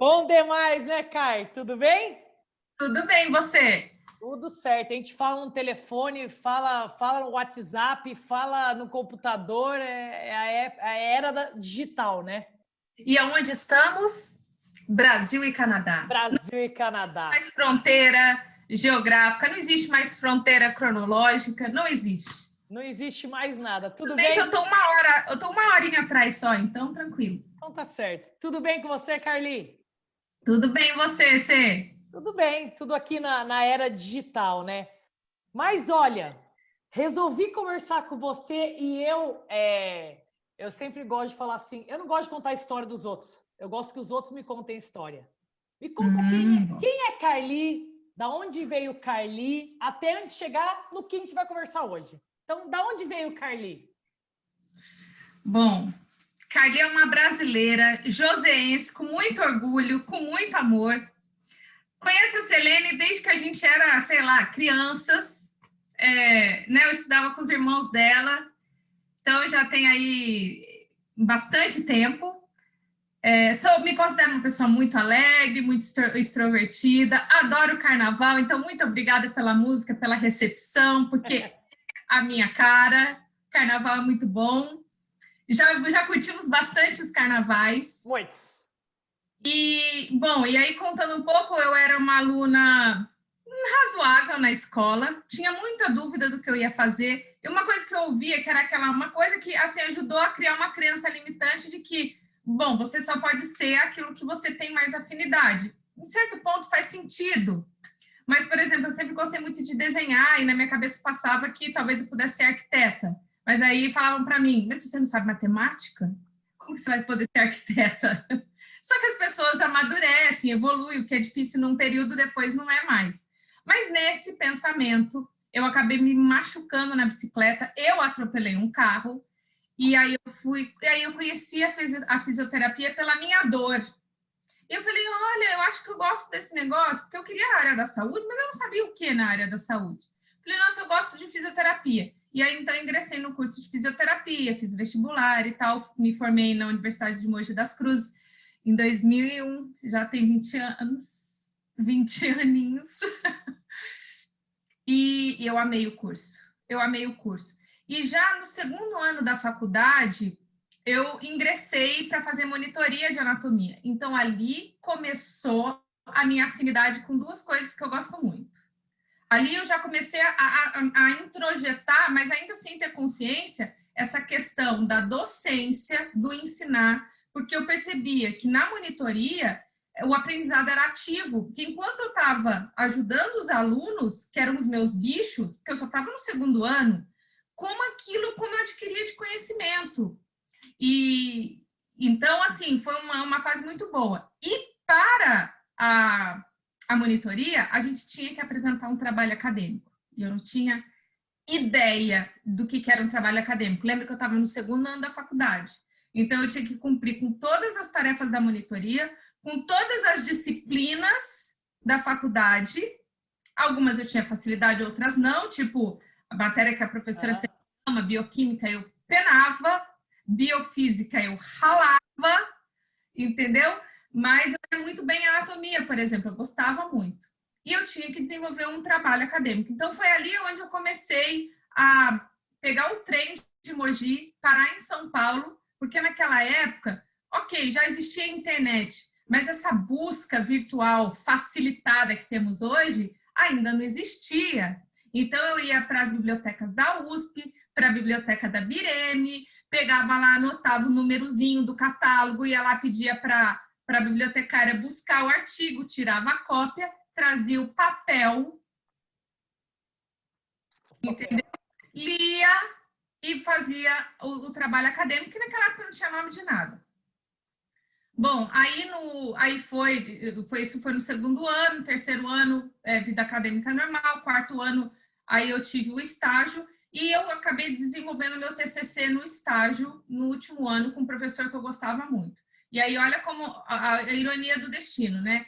Bom demais, né, Kai? Tudo bem? Tudo bem, você? Tudo certo. A gente fala no telefone, fala no WhatsApp, fala no computador, a era digital, né? E aonde estamos? Brasil e Canadá. Brasil e Não Canadá. existe mais fronteira geográfica, não existe mais fronteira cronológica, não existe. Não existe mais nada. Tudo Bem que bem? eu tô uma horinha atrás só, então tranquilo. Então tá certo. Tudo bem com você, Carly? Tudo bem, e você, Cê? Tudo bem, tudo aqui na era digital, né? Mas olha, resolvi conversar com você e eu sempre gosto de falar assim, eu não gosto de contar a história dos outros, eu gosto que os outros me contem a história. Me conta Bom. quem é Carly, da onde veio Carly, até antes de chegar no que a gente vai conversar hoje. Então, da onde veio Carly? Bom, Carly é uma brasileira joseense com muito orgulho, com muito amor. Conheço a Selene desde que a gente era, sei lá, crianças. Eu estudava com os irmãos dela, então já tem aí bastante tempo. Me considero uma pessoa muito alegre, muito extrovertida, adoro o carnaval, então muito obrigada pela música, pela recepção, porque a minha cara, carnaval é muito bom. Já curtimos bastante os carnavais. Muitos. E aí contando um pouco, eu era uma aluna razoável na escola, tinha muita dúvida do que eu ia fazer. E uma coisa que eu ouvia, que era uma coisa que assim, ajudou a criar uma crença limitante de que, bom, você só pode ser aquilo que você tem mais afinidade. Em certo ponto faz sentido. Mas, por exemplo, eu sempre gostei muito de desenhar e na minha cabeça passava que talvez eu pudesse ser arquiteta. Mas aí falavam para mim, mas você não sabe matemática? Como que você vai poder ser arquiteta? Só que as pessoas amadurecem, evoluem, o que é difícil num período, depois não é mais. Mas nesse pensamento, eu acabei me machucando na bicicleta, eu atropelei um carro, e aí eu conheci a fisioterapia pela minha dor. E eu falei, olha, eu acho que eu gosto desse negócio, porque eu queria a área da saúde, mas eu não sabia o que na área da saúde. Falei, nossa, eu gosto de fisioterapia. E aí, então, ingressei no curso de fisioterapia, fiz vestibular e tal, me formei na Universidade de Mogi das Cruzes em 2001, já tem 20 anos, 20 aninhos. E eu amei o curso, E já no segundo ano da faculdade, eu ingressei para fazer monitoria de anatomia. Então, ali começou a minha afinidade com duas coisas que eu gosto muito. Ali eu já comecei a introjetar, mas ainda sem ter consciência, essa questão da docência, do ensinar, porque eu percebia que na monitoria o aprendizado era ativo, porque enquanto eu estava ajudando os alunos, que eram os meus bichos, porque eu só estava no segundo ano, como eu adquiria de conhecimento. E então, assim, foi uma fase muito boa. E para a monitoria, a gente tinha que apresentar um trabalho acadêmico. E eu não tinha ideia do que era um trabalho acadêmico. Lembra que eu estava no segundo ano da faculdade. Então, eu tinha que cumprir com todas as tarefas da monitoria, com todas as disciplinas da faculdade. Algumas eu tinha facilidade, outras não. Tipo, a matéria que a professora chama, bioquímica, eu penava. Biofísica, eu ralava, entendeu? Mas eu ia muito bem a anatomia, por exemplo, eu gostava muito. E eu tinha que desenvolver um trabalho acadêmico. Então, foi ali onde eu comecei a pegar o trem de Mogi, parar em São Paulo, porque naquela época, ok, já existia a internet, mas essa busca virtual facilitada que temos hoje ainda não existia. Então, eu ia para as bibliotecas da USP, para a biblioteca da Bireme, pegava lá, anotava o númerozinho do catálogo, ia lá, pedia para a bibliotecária buscar o artigo, tirava a cópia, trazia o papel, entendeu? Lia e fazia o trabalho acadêmico, que naquela época não tinha nome de nada. Bom, isso foi no segundo ano, terceiro ano, vida acadêmica normal, quarto ano, aí eu tive o estágio, e eu acabei desenvolvendo meu TCC no estágio, no último ano, com um professor que eu gostava muito. E aí, olha como a ironia do destino, né?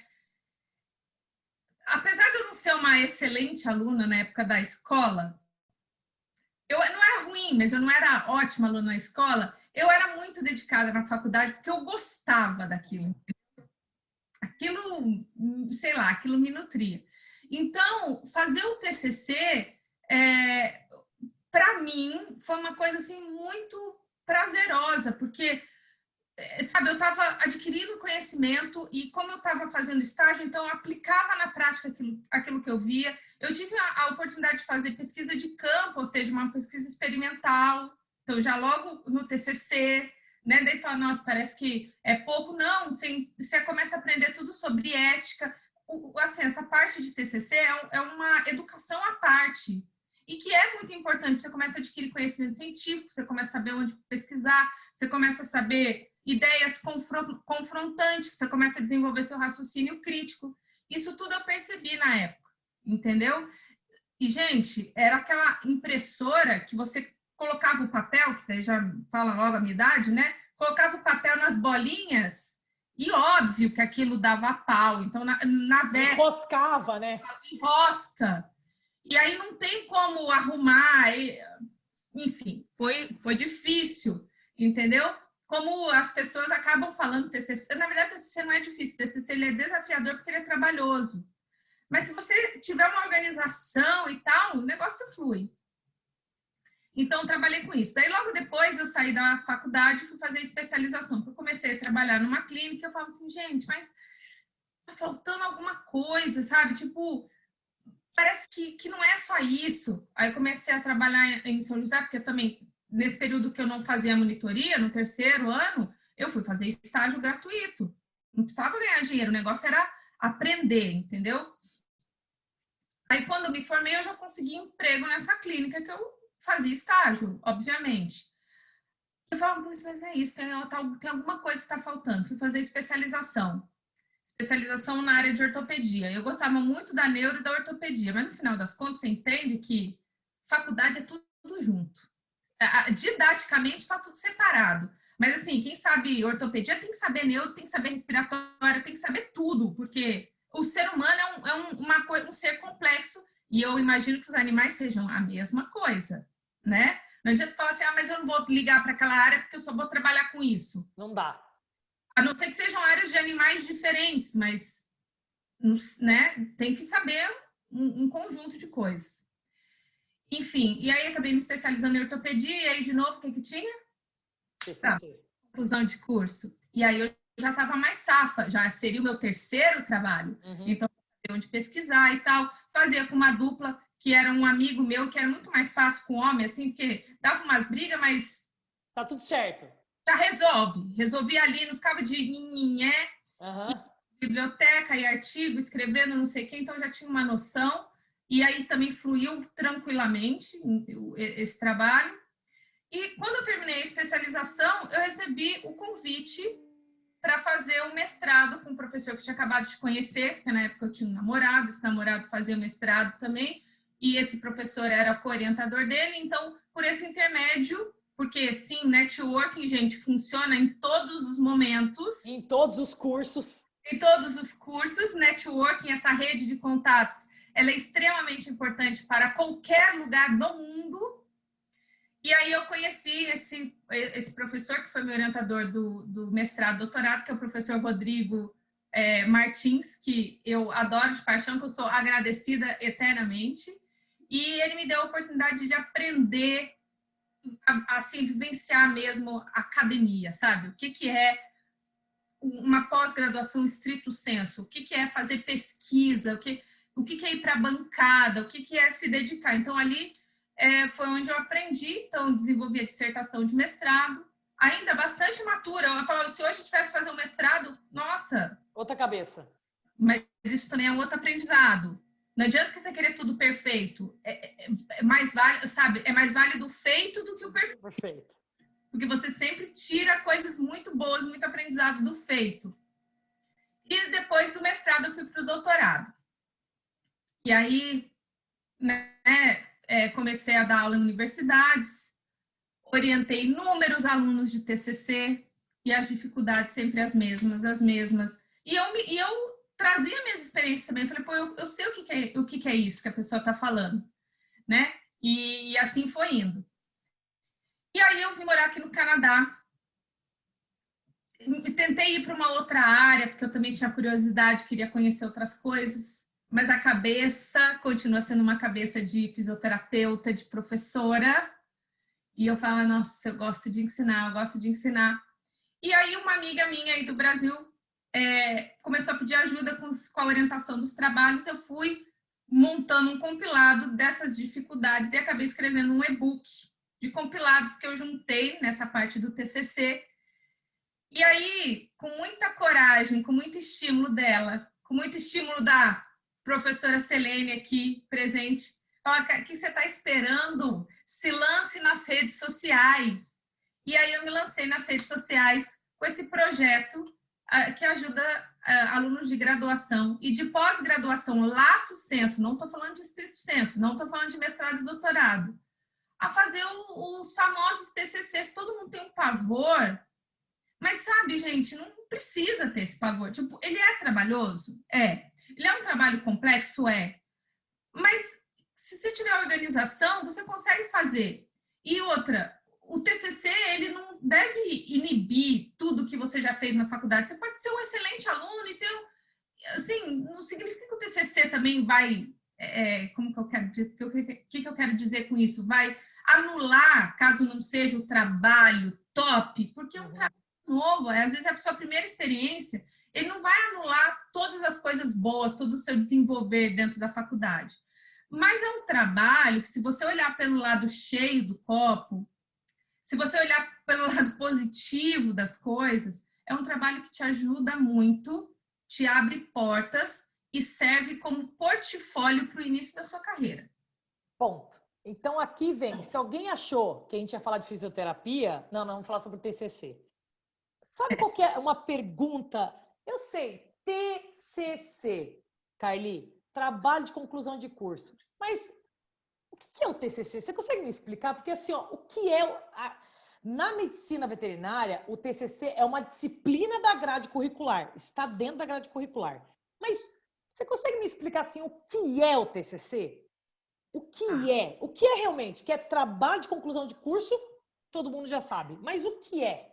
Apesar de eu não ser uma excelente aluna na época da escola, eu não era ruim, mas eu não era ótima aluna na escola, eu era muito dedicada na faculdade, porque eu gostava daquilo. aquilo, sei lá, aquilo me nutria. Então, fazer o TCC, para mim, foi uma coisa assim muito prazerosa, porque, sabe, eu estava adquirindo conhecimento e como eu estava fazendo estágio, então eu aplicava na prática aquilo que eu via. Eu tive a oportunidade de fazer pesquisa de campo, ou seja, uma pesquisa experimental, então já logo no TCC, né? Daí fala, nossa, parece que é pouco. Não, você começa a aprender tudo sobre ética. Assim, essa parte de TCC é uma educação à parte, e que é muito importante. Você começa a adquirir conhecimento científico, você começa a saber onde pesquisar, você começa a saber ideias confrontantes, você começa a desenvolver seu raciocínio crítico. Isso tudo eu percebi na época, entendeu? E, gente, era aquela impressora que você colocava o papel, que daí já fala logo a minha idade, né? Colocava o papel nas bolinhas e óbvio que aquilo dava pau. Então, na véspera... Enroscava, né? Enrosca. E aí não tem como arrumar. Enfim, foi difícil, entendeu? Como as pessoas acabam falando TCC. Na verdade, TCC não é difícil. TCC ele é desafiador porque ele é trabalhoso. Mas se você tiver uma organização e tal, o negócio flui. Então, eu trabalhei com isso. Daí, logo depois, eu saí da faculdade e fui fazer especialização. Eu comecei a trabalhar numa clínica, eu falava assim, gente, mas tá faltando alguma coisa, sabe? Tipo, parece que não é só isso. Aí, eu comecei a trabalhar em São José, porque eu também, nesse período que eu não fazia monitoria, no terceiro ano, eu fui fazer estágio gratuito. Não precisava ganhar dinheiro, o negócio era aprender, entendeu? Aí, quando eu me formei, eu já consegui emprego nessa clínica que eu fazia estágio, obviamente. Eu falava, mas é isso, tem alguma coisa que está faltando. Fui fazer especialização na área de ortopedia. Eu gostava muito da neuro e da ortopedia, mas no final das contas você entende que faculdade é tudo junto. Didaticamente está tudo separado. Mas assim, quem sabe ortopedia tem que saber neuro, tem que saber respiratória, tem que saber tudo, porque o ser humano é um ser complexo e eu imagino que os animais sejam a mesma coisa, né? Não adianta falar assim, mas eu não vou ligar para aquela área porque eu só vou trabalhar com isso. Não dá. A não ser que sejam áreas de animais diferentes, mas, né, tem que saber um conjunto de coisas. Enfim, e aí acabei me especializando em ortopedia, e aí, de novo, o que tinha? Conclusão de curso. E aí eu já estava mais safa, já seria o meu terceiro trabalho. Então, onde pesquisar e tal. Fazia com uma dupla, que era um amigo meu, que era muito mais fácil com homem, assim, porque dava umas brigas, mas... Tá tudo certo. Já resolvia ali, não ficava de nhinhinhé, biblioteca e artigo, escrevendo não sei o quê, então já tinha uma noção, e aí também fluiu tranquilamente esse trabalho. E quando eu terminei a especialização, eu recebi o convite para fazer um mestrado com um professor que tinha acabado de conhecer, porque na época eu tinha um namorado, esse namorado fazia mestrado também, e esse professor era co-orientador dele, então, por esse intermédio, porque sim, networking, gente, funciona em todos os momentos. Em todos os cursos. Em todos os cursos, networking, essa rede de contatos, ela é extremamente importante para qualquer lugar do mundo. E aí eu conheci esse professor, que foi meu orientador do mestrado, doutorado, que é o professor Rodrigo Martins, que eu adoro de paixão, que eu sou agradecida eternamente. E ele me deu a oportunidade de aprender, assim, vivenciar mesmo a academia, sabe? O que é uma pós-graduação estrito sensu, o que é fazer pesquisa, o que é ir para a bancada, o que é se dedicar. Então, ali foi onde eu aprendi, então, desenvolvi a dissertação de mestrado, ainda bastante matura. Eu falava, se hoje eu tivesse que fazer um mestrado, nossa... Outra cabeça. Mas isso também é um outro aprendizado. Não adianta você querer tudo perfeito. É mais válido, sabe? É mais válido o feito do que o perfeito. Perfeito. Porque você sempre tira coisas muito boas, muito aprendizado do feito. E depois do mestrado eu fui para o doutorado. E aí, né, comecei a dar aula em universidades, orientei inúmeros alunos de TCC e as dificuldades sempre as mesmas. E eu trazia minhas experiências também. Eu falei, pô, eu sei o que é isso que a pessoa está falando, né? E assim foi indo. E aí eu vim morar aqui no Canadá. tentei ir para uma outra área, porque eu também tinha curiosidade, queria conhecer outras coisas, mas a cabeça continua sendo uma cabeça de fisioterapeuta, de professora, e eu falava, nossa, eu gosto de ensinar, eu gosto de ensinar. E aí uma amiga minha aí do Brasil começou a pedir ajuda com a orientação dos trabalhos, eu fui montando um compilado dessas dificuldades e acabei escrevendo um e-book de compilados que eu juntei nessa parte do TCC. E aí, com muita coragem, com muito estímulo dela, com muito estímulo da professora Selene aqui presente, fala, o que você está esperando? Se lance nas redes sociais. E aí eu me lancei nas redes sociais com esse projeto que ajuda alunos de graduação e de pós-graduação lato sensu, não estou falando de estrito sensu, não estou falando de mestrado e doutorado, a fazer os famosos TCCs. Todo mundo tem um pavor, mas sabe, gente, não precisa ter esse pavor. Tipo, ele é trabalhoso? É. Ele é um trabalho complexo? É. Mas se você tiver organização, você consegue fazer. E outra, o TCC, ele não deve inibir tudo que você já fez na faculdade. Você pode ser um excelente aluno e ter... Assim, não significa que o TCC também vai... como que eu quero dizer? O que eu quero dizer com isso? Vai anular, caso não seja o trabalho top, porque é um trabalho novo, às vezes é a sua primeira experiência, ele não vai anular todas as coisas boas, todo o seu desenvolver dentro da faculdade. Mas é um trabalho que, se você olhar pelo lado cheio do copo, se você olhar pelo lado positivo das coisas, é um trabalho que te ajuda muito, te abre portas e serve como portfólio para o início da sua carreira. Ponto. Então, aqui vem, se alguém achou que a gente ia falar de fisioterapia, não, vamos falar sobre o TCC. Sabe qual que é uma pergunta? Eu sei, TCC, Carly, trabalho de conclusão de curso. Mas o que é o TCC? Você consegue me explicar? Porque assim, ó, o que é... Na medicina veterinária, o TCC é uma disciplina da grade curricular. Está dentro da grade curricular. Mas você consegue me explicar assim, o que é o TCC? O que é? O que é realmente? Que é trabalho de conclusão de curso? Todo mundo já sabe. Mas o que é?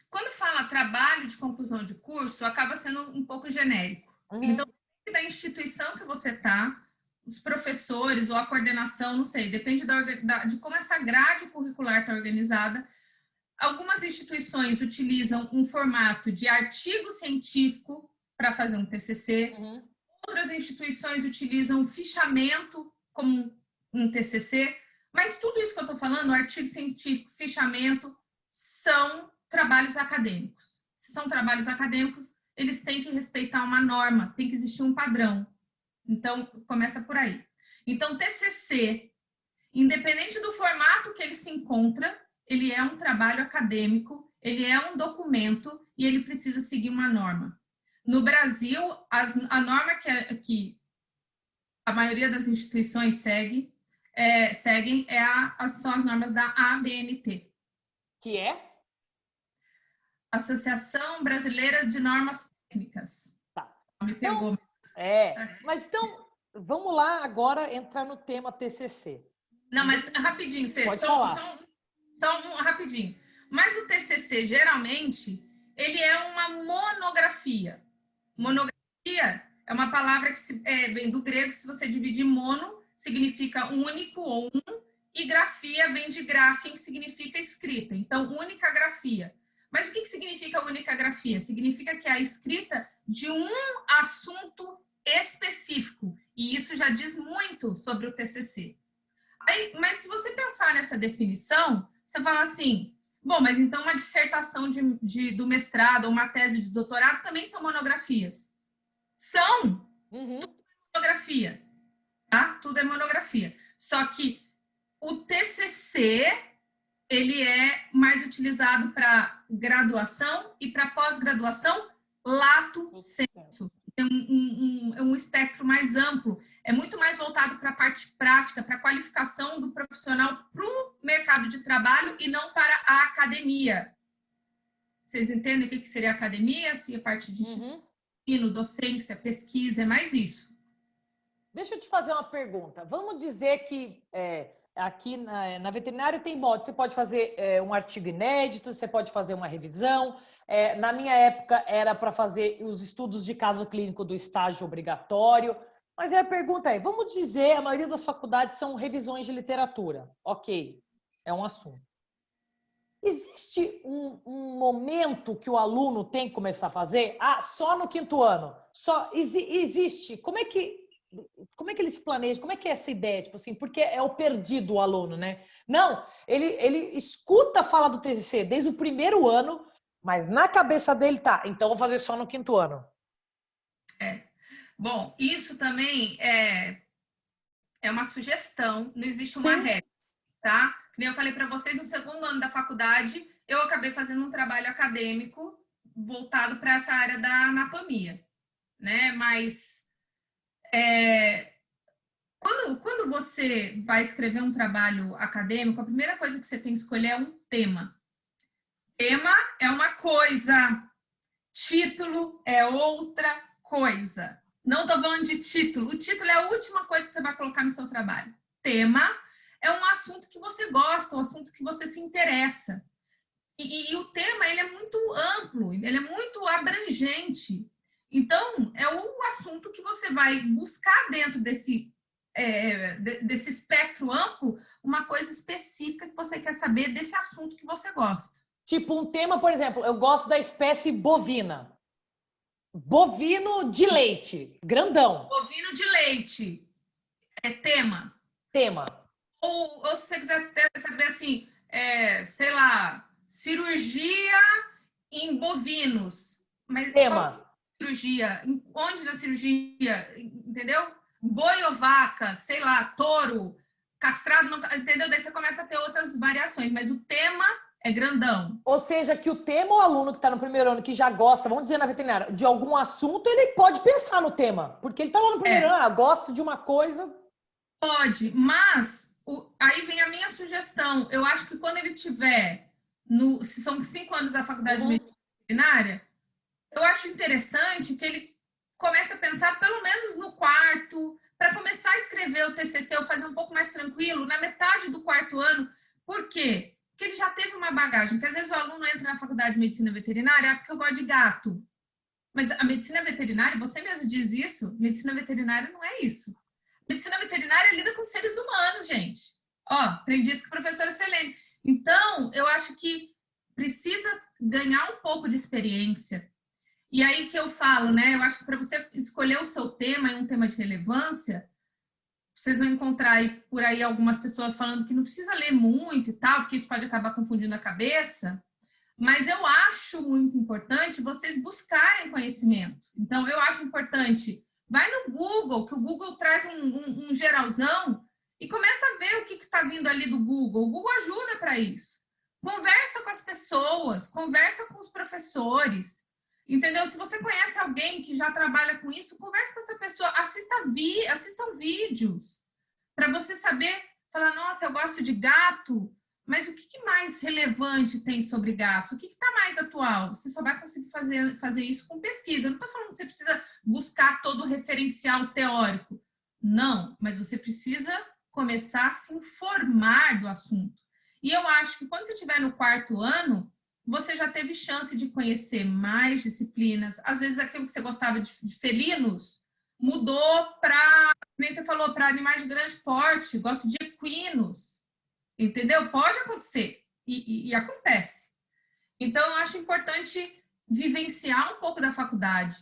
Quando fala trabalho de conclusão de curso, acaba sendo um pouco genérico. Então, depende da instituição que você está, os professores ou a coordenação, não sei, depende de como essa grade curricular está organizada. Algumas instituições utilizam um formato de artigo científico para fazer um TCC. Outras instituições utilizam um fichamento como um TCC. Mas tudo isso que eu estou falando, artigo científico, fichamento, são trabalhos acadêmicos. Se são trabalhos acadêmicos, eles têm que respeitar uma norma, tem que existir um padrão. Então, começa por aí. Então, TCC, independente do formato que ele se encontra, ele é um trabalho acadêmico, ele é um documento e ele precisa seguir uma norma. No Brasil, a norma que a maioria das instituições seguem são as normas da ABNT. Que é? Associação Brasileira de Normas Técnicas. Tá. Me pegou. Então, mas então, vamos lá agora entrar no tema TCC. Não, mas rapidinho, Pode falar. Rapidinho. Mas o TCC, geralmente, ele é uma monografia. Monografia é uma palavra que vem do grego, se você dividir mono, significa único ou um, e grafia vem de grafem, que significa escrita. Então, única grafia. Mas o que significa única grafia? Significa que é a escrita de um assunto específico. E isso já diz muito sobre o TCC. Mas se você pensar nessa definição, você fala assim, bom, mas então uma dissertação do mestrado ou uma tese de doutorado também são monografias. São monografia, tá? Tudo é monografia. Só que o TCC, ele é mais utilizado para graduação e para pós-graduação lato sensu. Tem um espectro mais amplo. É muito mais voltado para a parte prática, para a qualificação do profissional para o mercado de trabalho e não para a academia. Vocês entendem o que seria academia? Se a parte de ensino, docência, pesquisa, é mais isso. Deixa eu te fazer uma pergunta. Vamos dizer que aqui na veterinária tem modo. Você pode fazer um artigo inédito, você pode fazer uma revisão, Na minha época era para fazer os estudos de caso clínico do estágio obrigatório. Mas aí a pergunta é, vamos dizer, a maioria das faculdades são revisões de literatura. Ok, é um assunto. Existe um momento que o aluno tem que começar a fazer? Ah, só no quinto ano. Existe. Como é que ele se planeja? Como é que é essa ideia? Tipo assim, porque é o perdido o aluno, né? Não, ele escuta falar do TCC desde o primeiro ano, mas na cabeça dele tá, então vou fazer só no quinto ano. Bom, isso também é uma sugestão, não existe uma Sim. regra, tá? Como eu falei para vocês, no segundo ano da faculdade, eu acabei fazendo um trabalho acadêmico voltado para essa área da anatomia, né? Mas quando você vai escrever um trabalho acadêmico, a primeira coisa que você tem que escolher é um tema. Tema é uma coisa, título é outra coisa. Não estou falando de título. O título é a última coisa que você vai colocar no seu trabalho. Tema é um assunto que você gosta, um assunto que você se interessa. E o tema ele é muito amplo, ele é muito abrangente. Então, é o assunto que você vai buscar dentro desse espectro amplo, uma coisa específica que você quer saber desse assunto que você gosta. Tipo um tema, por exemplo, eu gosto da espécie bovina. Bovino de leite, grandão. Bovino de leite é tema. Tema. Ou se você quiser saber assim, sei lá, cirurgia em bovinos. Mas Tema. Cirurgia? Onde na cirurgia? Entendeu? Boi ou vaca, sei lá, touro, castrado, não, entendeu? Daí você começa a ter outras variações, mas o tema é grandão. Ou seja, que o tema, o aluno que está no primeiro ano, que já gosta, vamos dizer na veterinária, de algum assunto, ele pode pensar no tema. Porque ele está lá no primeiro ano, gosto de uma coisa. Pode, mas aí vem a minha sugestão. Eu acho que quando ele tiver, se são 5 anos da faculdade de medicina veterinária, eu acho interessante que ele comece a pensar pelo menos no quarto, para começar a escrever o TCC ou fazer um pouco mais tranquilo, na metade do quarto ano. Por quê? Porque ele já teve uma bagagem. Porque às vezes o aluno entra na faculdade de medicina veterinária porque eu gosto de gato. Mas a medicina veterinária, você mesmo diz isso, medicina veterinária não é isso. Medicina veterinária lida com seres humanos, gente. Ó, aprendi isso com a professora Selene. Então, eu acho que precisa ganhar um pouco de experiência. E aí que eu falo, né? Eu acho que para você escolher o seu tema e um tema de relevância, vocês vão encontrar aí, por aí algumas pessoas falando que não precisa ler muito e tal, porque isso pode acabar confundindo a cabeça. Mas eu acho muito importante vocês buscarem conhecimento. Então, eu acho importante, vai no Google, que o Google traz um geralzão e começa a ver o que está vindo ali do Google. O Google ajuda para isso. Conversa com as pessoas, conversa com os professores, entendeu? Se você conhece alguém que já trabalha com isso, conversa com essa pessoa, assistam vídeos, para você saber, falar, nossa, eu gosto de gato, mas o que mais relevante tem sobre gatos? O que está mais atual? Você só vai conseguir fazer isso com pesquisa. Eu não estou falando que você precisa buscar todo o referencial teórico. Não, mas você precisa começar a se informar do assunto. E eu acho que quando você estiver no quarto ano, você já teve chance de conhecer mais disciplinas. Às vezes aquilo que você gostava de felinos mudou para, nem você falou, para animais de grande porte. Gosto de equinos. Entendeu? Pode acontecer e acontece. Então, eu acho importante vivenciar um pouco da faculdade,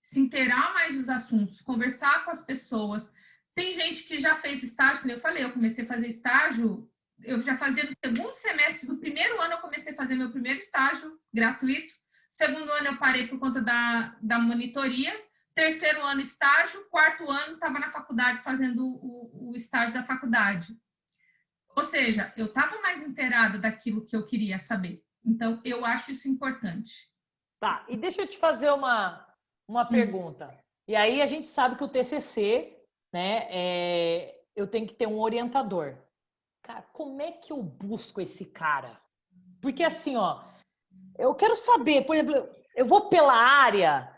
se inteirar mais dos assuntos, conversar com as pessoas. Tem gente que já fez estágio, como eu falei, eu comecei a fazer estágio, eu já fazia no segundo semestre do primeiro ano, eu comecei a fazer meu primeiro estágio gratuito. Segundo ano, eu parei por conta da monitoria. Terceiro ano, estágio. Quarto ano, estava na faculdade fazendo o estágio da faculdade. Ou seja, eu estava mais inteirada daquilo que eu queria saber. Então, eu acho isso importante. Tá, e deixa eu te fazer uma pergunta. E aí a gente sabe que o TCC, né, eu tenho que ter um orientador. Cara, como é que eu busco esse cara? Porque assim, ó, eu quero saber, por exemplo, eu vou pela área...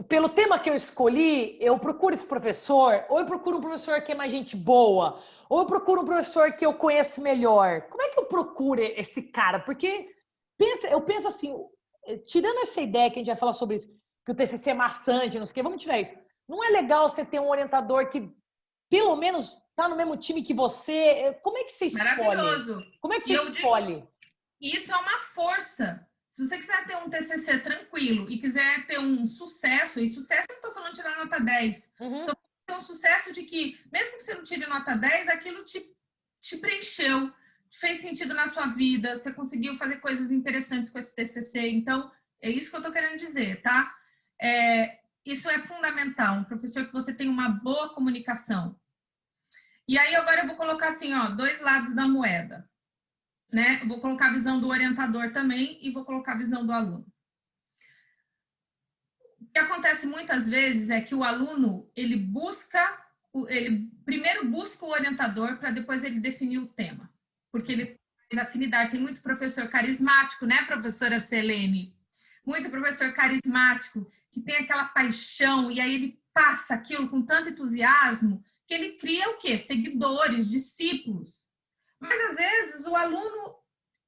pelo tema que eu escolhi, eu procuro esse professor, ou eu procuro um professor que é mais gente boa, ou eu procuro um professor que eu conheço melhor. Como é que eu procuro esse cara? Porque eu penso assim, tirando essa ideia que a gente vai falar sobre isso, que o TCC é maçante, não sei o quê, vamos tirar isso. Não é legal você ter um orientador que, pelo menos, está no mesmo time que você? Como é que você escolhe? Maravilhoso. Como é que E você eu digo, escolhe? isso é uma força. Se você quiser ter um TCC tranquilo e quiser ter um sucesso, e sucesso eu não estou falando de tirar nota 10, Uhum. ter um sucesso de que, mesmo que você não tire nota 10, aquilo te preencheu, fez sentido na sua vida, você conseguiu fazer coisas interessantes com esse TCC. Então, é isso que eu estou querendo dizer, tá? Isso é fundamental, um professor que você tem uma boa comunicação. E aí, agora eu vou colocar assim, ó, dois lados da moeda, né? Eu vou colocar a visão do orientador também e vou colocar a visão do aluno. O que acontece muitas vezes é que o aluno, ele primeiro busca o orientador para depois ele definir o tema, porque ele faz afinidade. Tem muito professor carismático, né, professora Selene? Muito professor carismático, que tem aquela paixão, e aí ele passa aquilo com tanto entusiasmo, que ele cria o quê? Seguidores, discípulos. Mas, às vezes, o aluno,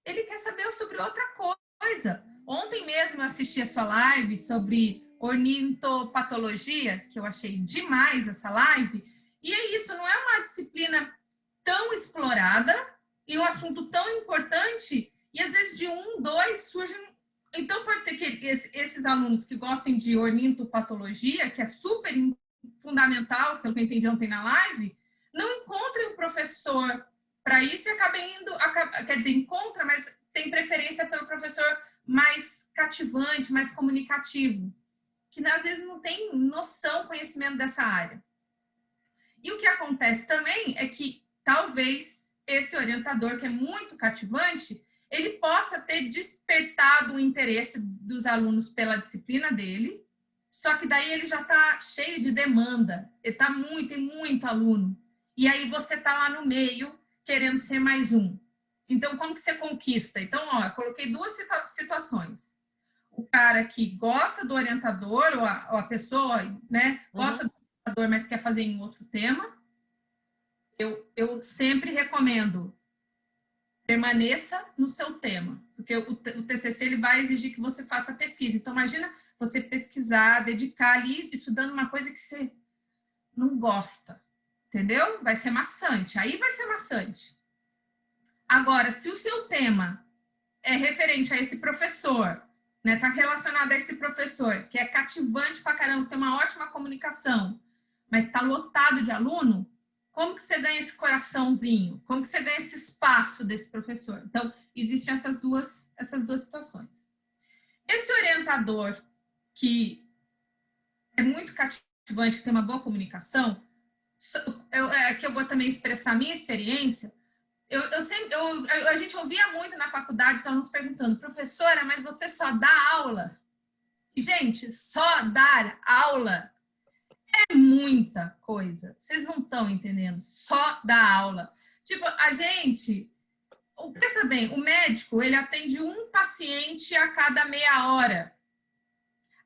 ele quer saber sobre outra coisa. Ontem mesmo eu assisti a sua live sobre ornitopatologia, que eu achei demais essa live, e é isso, não é uma disciplina tão explorada e um assunto tão importante, e às vezes de um, dois surgem. Então pode ser que esses alunos que gostem de ornitopatologia, que é super fundamental, pelo que eu entendi ontem na live, não encontrem um professor para isso e acabem indo, quer dizer, encontra, mas tem preferência pelo professor mais cativante, mais comunicativo, que às vezes não tem noção, conhecimento dessa área. E o que acontece também é que talvez esse orientador, que é muito cativante, ele possa ter despertado o interesse dos alunos pela disciplina dele, só que daí ele já está cheio de demanda, ele tem muito aluno. E aí você está lá no meio, querendo ser mais um. Então, como que você conquista? Então, ó, eu coloquei duas situações. O cara que gosta do orientador, ou a pessoa, né, gosta do orientador, mas quer fazer em outro tema. Eu sempre recomendo permaneça no seu tema, porque o TCC ele vai exigir que você faça pesquisa. Então, imagina você pesquisar, dedicar ali, estudando uma coisa que você não gosta, entendeu? Vai ser maçante, aí vai ser maçante. Agora, se o seu tema é referente a esse professor, né, tá relacionado a esse professor, que é cativante pra caramba, tem uma ótima comunicação, mas está lotado de aluno, como que você ganha esse coraçãozinho? Como que você ganha esse espaço desse professor? Então, existem essas duas situações. Esse orientador que é muito cativante, que tem uma boa comunicação, que eu vou também expressar a minha experiência, a gente ouvia muito na faculdade os alunos perguntando, professora, mas você só dá aula? E, gente, só dar aula é muita coisa. Vocês não estão entendendo. Só dar aula. Tipo, a gente... Pensa bem, o médico, ele atende um paciente a cada meia hora.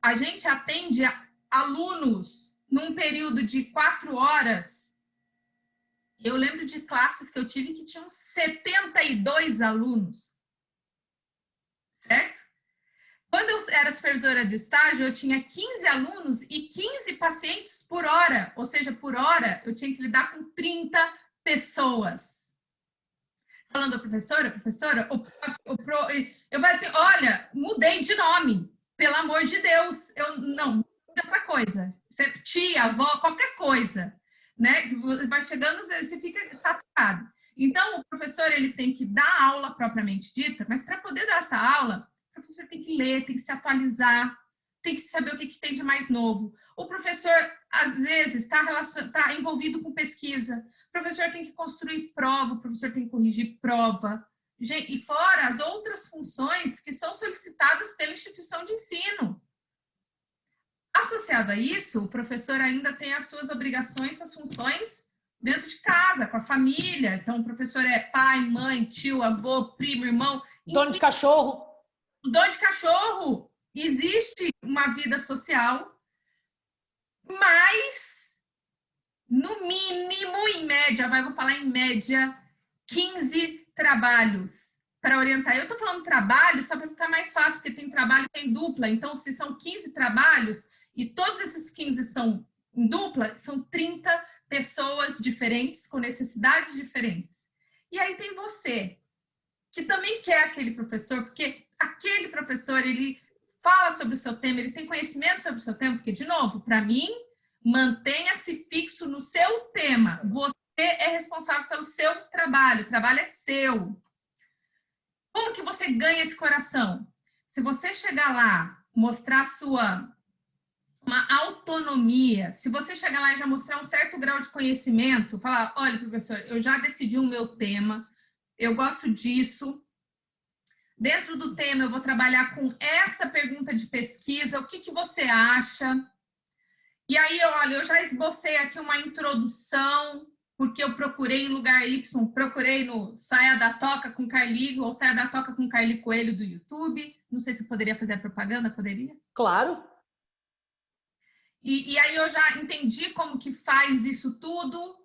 A gente atende alunos num período de 4 horas. Eu lembro de classes que eu tive que tinham 72 alunos. Certo? Quando eu era supervisora de estágio, eu tinha 15 alunos e 15 pacientes por hora. Ou seja, por hora, eu tinha que lidar com 30 pessoas. Falando, professora, eu falei assim, olha, mudei de nome, pelo amor de Deus. Não, outra coisa. Tia, avó, qualquer coisa. Né? Vai chegando, você fica saturado. Então, o professor ele tem que dar aula propriamente dita, mas para poder dar essa aula, o professor tem que ler, tem que se atualizar, tem que saber o que tem de mais novo. O professor, às vezes, está envolvido com pesquisa. O professor tem que construir prova, o professor tem que corrigir prova. E fora as outras funções que são solicitadas pela instituição de ensino. Associado a isso, o professor ainda tem as suas obrigações, suas funções dentro de casa, com a família. Então, o professor é pai, mãe, tio, avô, primo, irmão. Dono de cachorro. Dono de cachorro. Existe uma vida social, mas, no mínimo, em média, vou falar em média, 15 trabalhos para orientar. Eu estou falando trabalho só para ficar mais fácil, porque tem trabalho que tem dupla. Então, se são 15 trabalhos e todos esses 15 são em dupla, são 30 pessoas diferentes com necessidades diferentes. E aí tem você, que também quer aquele professor, porque aquele professor, ele fala sobre o seu tema, ele tem conhecimento sobre o seu tema, porque, de novo, para mim, mantenha-se fixo no seu tema. Você é responsável pelo seu trabalho, o trabalho é seu. Como que você ganha esse coração? Se você chegar lá, mostrar uma autonomia, se você chegar lá e já mostrar um certo grau de conhecimento, falar, olha, professor, eu já decidi o meu tema, eu gosto disso. Dentro do tema, eu vou trabalhar com essa pergunta de pesquisa, o que, que você acha? E aí, olha, eu já esbocei aqui uma introdução, porque eu procurei em lugar Y, procurei no Saia da Toca com Carligo, ou Saia da Toca com Carli Coelho do YouTube. Não sei se eu poderia fazer a propaganda, poderia? Claro. E aí eu já entendi como que faz isso tudo.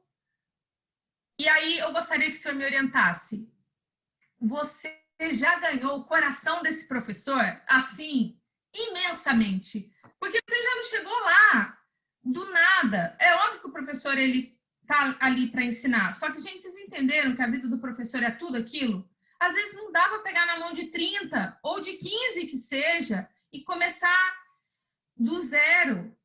E aí eu gostaria que o senhor me orientasse. Você já ganhou o coração desse professor, assim, imensamente. Porque você já não chegou lá do nada. É óbvio que o professor, ele tá ali para ensinar. Só que, gente, vocês entenderam que a vida do professor é tudo aquilo? Às vezes não dá para pegar na mão de 30 ou de 15 que seja e começar do zero.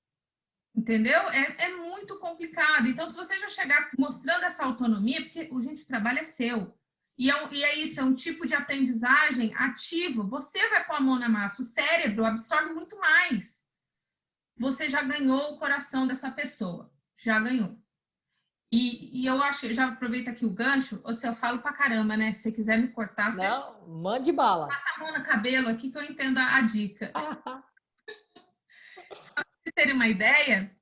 Entendeu? É muito complicado. Então, se você já chegar mostrando essa autonomia, porque, gente, o trabalho é seu. E é isso, é um tipo de aprendizagem ativo. Você vai pôr a mão na massa, o cérebro absorve muito mais. Você já ganhou o coração dessa pessoa. Já ganhou. E eu acho, eu já aproveito aqui o gancho, ou se eu falo pra caramba, né? Se você quiser me cortar, você não, mande bala. passa a mão no cabelo aqui que eu entendo a dica. Só pra vocês terem uma ideia,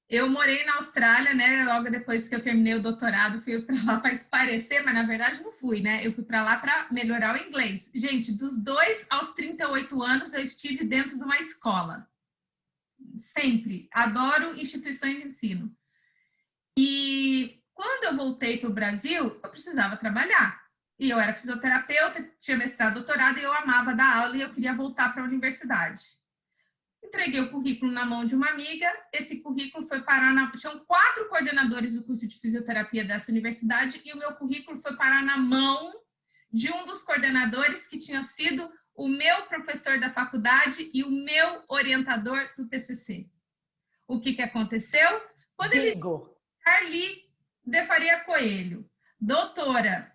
eu morei na Austrália, né? Logo depois que eu terminei o doutorado, fui para lá para esparecer, mas na verdade não fui, né? Eu fui para lá para melhorar o inglês. Gente, dos 2 aos 38 anos, eu estive dentro de uma escola. Sempre. Adoro instituições de ensino. E quando eu voltei para o Brasil, eu precisava trabalhar. E eu era fisioterapeuta, tinha mestrado, doutorado, e eu amava dar aula e eu queria voltar para a universidade. Entreguei o currículo na mão de uma amiga, esse currículo foi parar tinham 4 coordenadores do curso de fisioterapia dessa universidade e o meu currículo foi parar na mão de um dos coordenadores que tinha sido o meu professor da faculdade e o meu orientador do TCC. O que aconteceu? Quando ele Carli de Faria Coelho, doutora,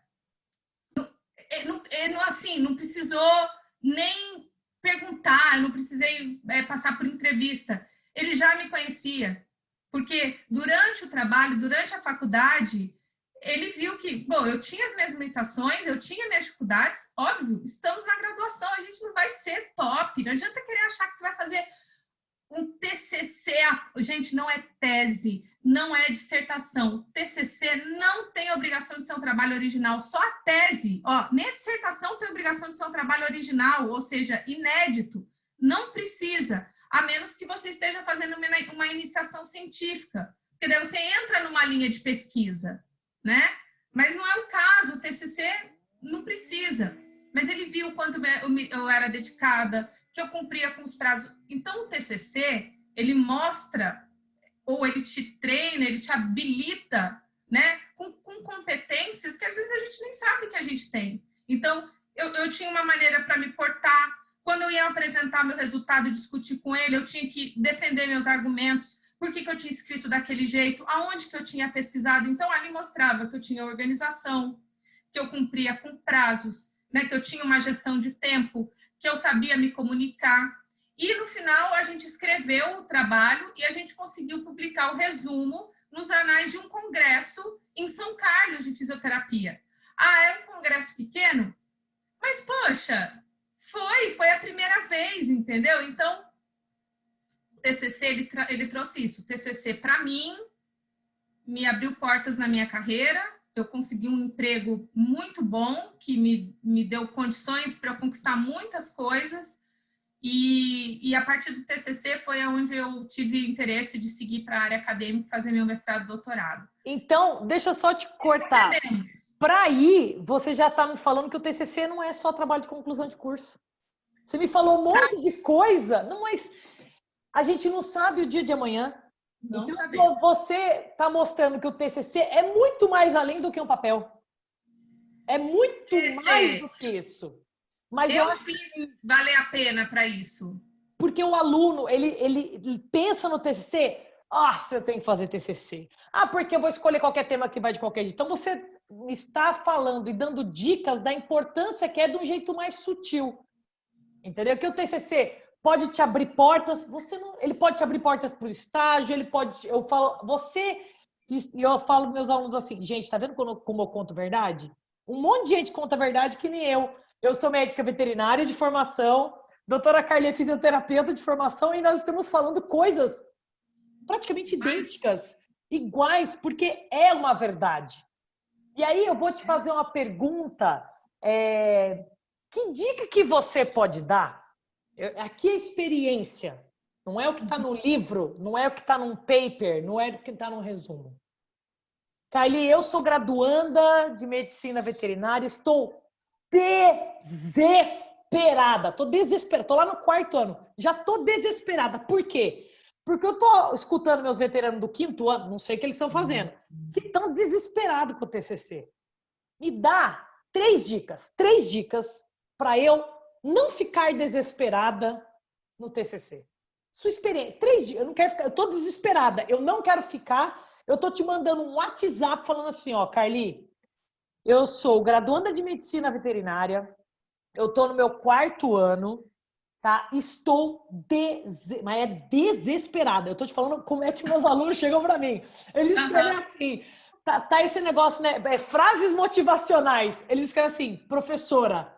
não precisou nem perguntar, eu não precisei passar por entrevista. Ele já me conhecia, porque durante o trabalho, durante a faculdade, ele viu que, bom, eu tinha as minhas limitações, eu tinha minhas dificuldades, óbvio, estamos na graduação, a gente não vai ser top, não adianta querer achar que você vai fazer um TCC, gente, não é tese, não é dissertação. TCC não tem obrigação de ser um trabalho original, só a tese, nem a dissertação tem obrigação de ser um trabalho original, ou seja, inédito. Não precisa, a menos que você esteja fazendo uma iniciação científica, porque daí você entra numa linha de pesquisa, né? Mas não é o caso, o TCC não precisa. Mas ele viu o quanto eu era dedicada, que eu cumpria com os prazos. Então, o TCC, ele mostra, ou ele te treina, ele te habilita, né, com competências que às vezes a gente nem sabe que a gente tem. Então, eu tinha uma maneira para me portar. Quando eu ia apresentar meu resultado e discutir com ele, eu tinha que defender meus argumentos, por que eu tinha escrito daquele jeito, aonde que eu tinha pesquisado. Então, ali mostrava que eu tinha organização, que eu cumpria com prazos, né, que eu tinha uma gestão de tempo, que eu sabia me comunicar. E, no final, a gente escreveu o trabalho e a gente conseguiu publicar o resumo nos anais de um congresso em São Carlos de fisioterapia. É um congresso pequeno? Mas, poxa, foi a primeira vez, entendeu? Então, o TCC, ele trouxe isso. O TCC, para mim, me abriu portas na minha carreira. Eu consegui um emprego muito bom, que me deu condições para eu conquistar muitas coisas. E a partir do TCC foi onde eu tive interesse de seguir para a área acadêmica, fazer meu mestrado e doutorado. Então, deixa eu só te cortar. para aí, você já está me falando que o TCC não é só trabalho de conclusão de curso. Você me falou um monte de coisa, não, mas a gente não sabe o dia de amanhã. Não então, sabemos. você está mostrando que o TCC é muito mais além do que um papel. É muito mais do que isso. Mas eu fiz valer a pena para isso. Porque o aluno, ele pensa no TCC, nossa, eu tenho que fazer TCC. Ah, porque eu vou escolher qualquer tema que vai de qualquer jeito. Então, você está falando e dando dicas da importância que é de um jeito mais sutil. Entendeu? Que o TCC pode te abrir portas, ele pode te abrir portas para o estágio, ele pode, eu falo para meus alunos assim, gente, tá vendo como eu conto verdade? Um monte de gente conta verdade que nem eu. Eu sou médica veterinária de formação, doutora Carly é fisioterapeuta de formação e nós estamos falando coisas praticamente idênticas, iguais, porque é uma verdade. E aí eu vou te fazer uma pergunta, que dica que você pode dar? Aqui é experiência, não é o que está no livro, não é o que está num paper, não é o que está num resumo. Carly, eu sou graduanda de medicina veterinária, estou desesperada, estou lá no 4º ano, já estou desesperada. Por quê? Porque eu estou escutando meus veteranos do 5º ano, não sei o que eles estão fazendo, que estão desesperados com o TCC. Me dá 3 dicas para eu não ficar desesperada no TCC. Sua experiência, 3 dicas, eu não quero ficar, eu estou desesperada, eu não quero ficar. Eu tô te mandando um WhatsApp falando assim, ó, Carly, eu sou graduanda de medicina veterinária, eu tô no meu 4º ano, tá? Estou desesperada. Eu tô te falando como é que meus alunos chegam para mim. Eles escrevem assim, tá esse negócio, né? Frases motivacionais. Eles escrevem assim, professora,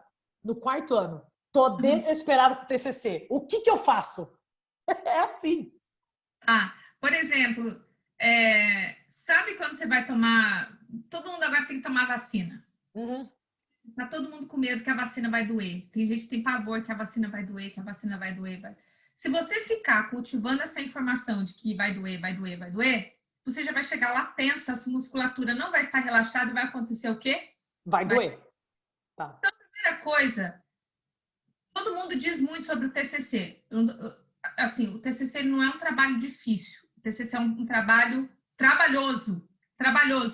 no 4º ano, tô desesperada com o TCC. O que eu faço? É assim. Por exemplo, sabe quando você vai tomar... Todo mundo agora tem que tomar vacina. Tá todo mundo com medo que a vacina vai doer. Tem gente que tem pavor que a vacina vai doer, que a vacina vai doer. Se você ficar cultivando essa informação de que vai doer, você já vai chegar lá tensa, a sua musculatura não vai estar relaxada e vai acontecer o quê? Vai doer. Tá. Então, a primeira coisa, todo mundo diz muito sobre o TCC. Assim, o TCC não é um trabalho difícil. O TCC é um trabalho trabalhoso,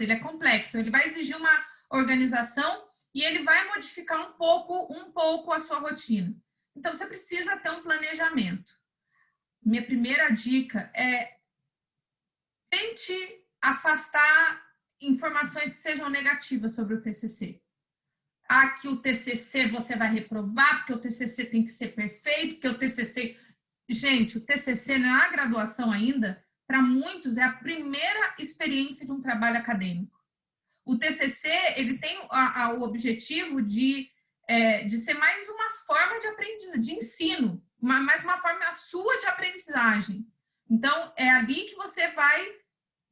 ele é complexo, ele vai exigir uma organização e ele vai modificar um pouco a sua rotina. Então, você precisa ter um planejamento. Minha primeira dica é tente afastar informações que sejam negativas sobre o TCC. Que o TCC você vai reprovar, porque o TCC tem que ser perfeito, porque o TCC... Gente, o TCC na graduação ainda, para muitos, é a primeira experiência de um trabalho acadêmico. O TCC, ele tem o objetivo de ser mais uma forma de aprendizagem, de ensino, mais uma forma sua de aprendizagem. Então, é ali que você vai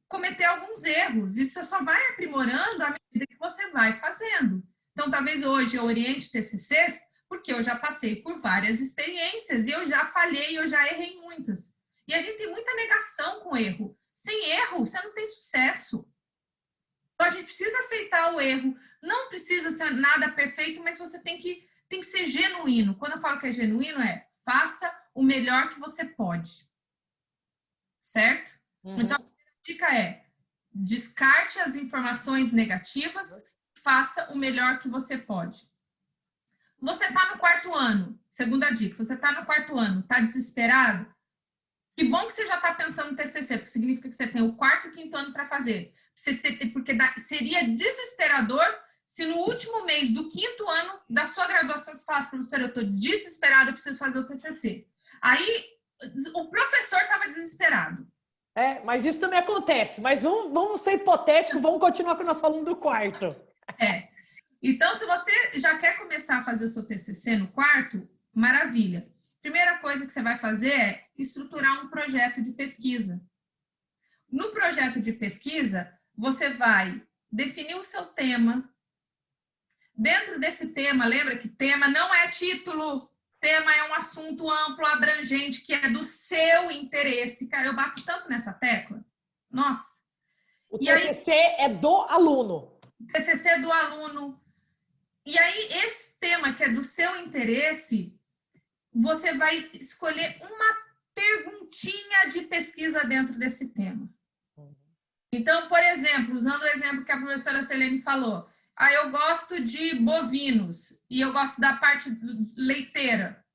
cometer alguns erros. Isso só vai aprimorando à medida que você vai fazendo. Então, talvez hoje eu oriente TCCs, porque eu já passei por várias experiências e eu já falhei, eu já errei muitas. E a gente tem muita negação com erro. Sem erro, você não tem sucesso. Então, a gente precisa aceitar o erro. Não precisa ser nada perfeito, mas você tem que ser genuíno. Quando eu falo que é genuíno, faça o melhor que você pode. Certo? Então, a dica é descarte as informações negativas, faça o melhor que você pode. Você está no 4º ano, segunda dica, você está no 4º ano, está desesperado? Que bom que você já está pensando no TCC, porque significa que você tem o 4º e 5º ano para fazer. Porque seria desesperador se no último mês do 5º ano da sua graduação você falasse, professor, eu estou desesperado, eu preciso fazer o TCC. Aí, o professor estava desesperado. Mas isso também acontece. Mas vamos ser hipotéticos, vamos continuar com o nosso aluno do 4º. Então, se você já quer começar a fazer o seu TCC no 4º, maravilha. Primeira coisa que você vai fazer é estruturar um projeto de pesquisa. No projeto de pesquisa, você vai definir o seu tema. Dentro desse tema, lembra que tema não é título. Tema é um assunto amplo, abrangente, que é do seu interesse. Cara, eu bato tanto nessa tecla. Nossa. O TCC é do aluno. TCC do aluno. E aí, esse tema que é do seu interesse, você vai escolher uma perguntinha de pesquisa dentro desse tema. Então, por exemplo, usando o exemplo que a professora Selene falou, eu gosto de bovinos e eu gosto da parte leiteira.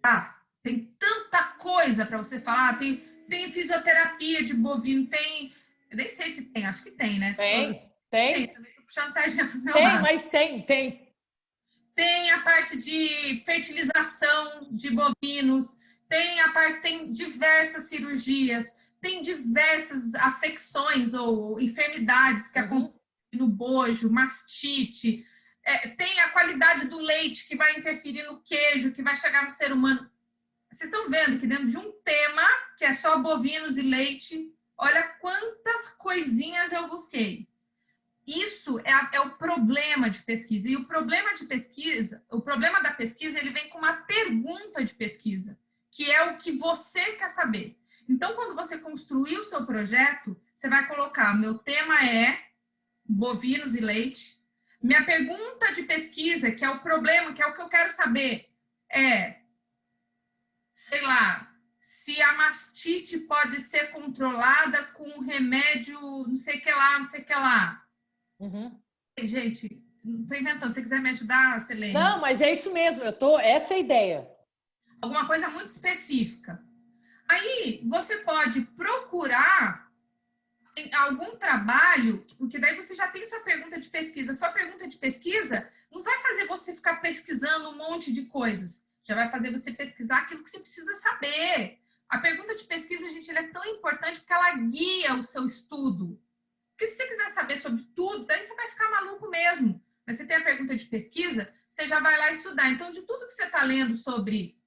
Tá, tem tanta coisa para você falar, tem fisioterapia de bovino, tem, eu nem sei se tem, acho que tem, né? Tem. Também tô puxando sardinha pro meu Tem, lado. mas tem. Tem a parte de fertilização de bovinos, tem diversas cirurgias, tem diversas afecções ou enfermidades que acontecem no bojo, mastite, tem a qualidade do leite que vai interferir no queijo, que vai chegar no ser humano. Vocês estão vendo que dentro de um tema que é só bovinos e leite, olha quantas coisinhas eu busquei. Isso é o problema de pesquisa. E o problema da pesquisa, ele vem com uma pergunta de pesquisa, que é o que você quer saber. Então, quando você construir o seu projeto, você vai colocar, meu tema é bovinos e leite. Minha pergunta de pesquisa, que é o problema, que é o que eu quero saber, sei lá, se a mastite pode ser controlada com remédio não sei o que lá, não sei o que lá. Gente, não estou inventando. Se você quiser me ajudar, Selene. Não, mas é isso mesmo. Essa é a ideia. Alguma coisa muito específica. Aí, você pode procurar algum trabalho, porque daí você já tem sua pergunta de pesquisa. Sua pergunta de pesquisa não vai fazer você ficar pesquisando um monte de coisas. Já vai fazer você pesquisar aquilo que você precisa saber. A pergunta de pesquisa, gente, ela é tão importante porque ela guia o seu estudo. Porque se você quiser saber sobre tudo, daí você vai ficar maluco mesmo. Mas você tem a pergunta de pesquisa, você já vai lá estudar. Então, de tudo que você está lendo sobre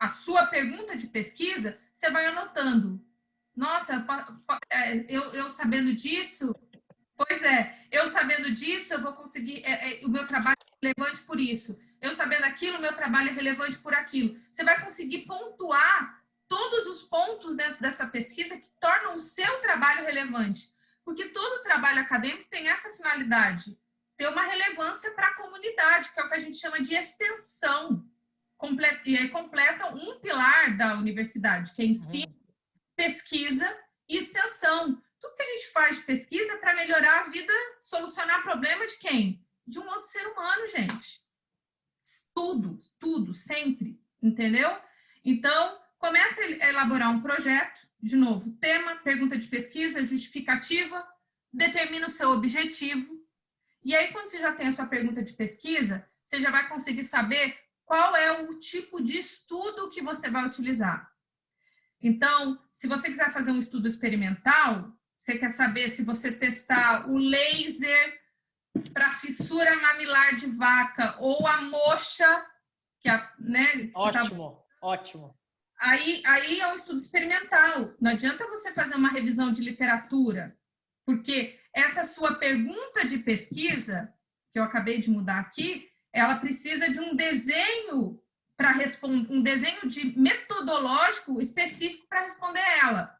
a sua pergunta de pesquisa, você vai anotando. Nossa, eu sabendo disso, eu sabendo disso, eu vou conseguir, o meu trabalho é relevante por isso. Eu sabendo aquilo, o meu trabalho é relevante por aquilo. Você vai conseguir pontuar todos os pontos dentro dessa pesquisa que tornam o seu trabalho relevante. Porque todo trabalho acadêmico tem essa finalidade, ter uma relevância para a comunidade, que é o que a gente chama de extensão. E aí completa um pilar da universidade, que é ensino, pesquisa e extensão. Tudo que a gente faz de pesquisa é para melhorar a vida, solucionar problema de quem? De um outro ser humano, gente. Tudo, sempre, entendeu? Então, começa a elaborar um projeto, de novo, tema, pergunta de pesquisa, justificativa, determina o seu objetivo, e aí quando você já tem a sua pergunta de pesquisa, você já vai conseguir saber qual é o tipo de estudo que você vai utilizar. Então, se você quiser fazer um estudo experimental, você quer saber se você testar o laser para fissura mamilar de vaca ou a moxa, que né? Ótimo. Aí é um estudo experimental. Não adianta você fazer uma revisão de literatura, porque essa sua pergunta de pesquisa, que eu acabei de mudar aqui, ela precisa de um desenho para responder, um desenho de metodológico específico para responder ela.